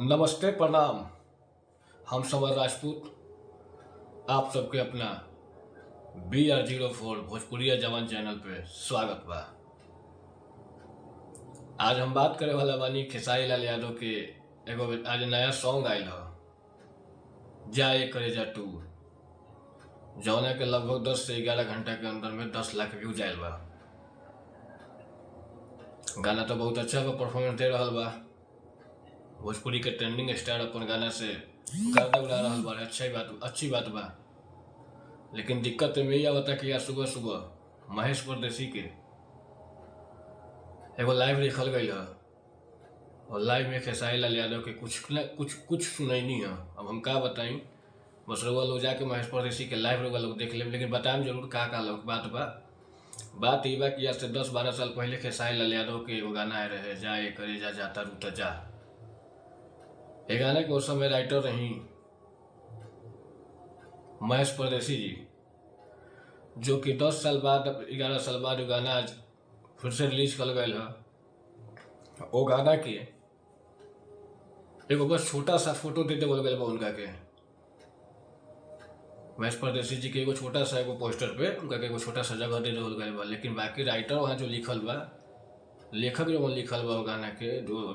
नमस्ते प्रणाम। हम समर राजपूत आप सबके अपना BR04 भोजपुरिया जवान चैनल पे स्वागत बा। आज हम बात करे वाला बानी खेसारी लाल यादव के एगो आज नया सॉन्ग आयल ह जाए करेजा टू, जौना के लगभग 10 से 11 घंटा के अंदर में 10 लाख व्यू जायल बा। गाना तो बहुत अच्छा बा, परफॉर्मेंस दे रहल बा। भोजपुरी के ट्रेंडिंग स्टार अपन गाना से गर्दा उड़ा रहल बा। अच्छी बात बा, लेकिन दिक्कत में यही आवता कि यार सुबह सुबह महेश परदेसी के एगो लाइव देखल गई है और लाइव में खेसारी लाल यादव के कुछ सुनैनी है। अब हम का बताई, बस रउआ लोग जाके महेश परदेसी के लाइव रउआ लोग देख लेब, लेकिन बताएम जरूर का लोग बात बा। बात ई बा कि आज से 10-12 साल पहले खेसारी लाल यादव के एगो गाना आए रहे, जाए करेजा जाता रूता जा। ये गाने के उस समय राइटर रही महेश परदेसी जी, जो कि 10 साल बाद 11 साल बाद वो गाना आज फिर से रिलीज कर गए है। वो गाना के एगो बस छोटा सा फोटो देते बोल गए बा उनका के, महेश परदेसी जी के एगो छोटा सा एगो पोस्टर पे उनका के एगो छोटा सा जगह दे बोल गए बा, लेकिन बाकी राइटर वहाँ जो लिखल बा, लेखक जो लिखल बा वो गाना के जो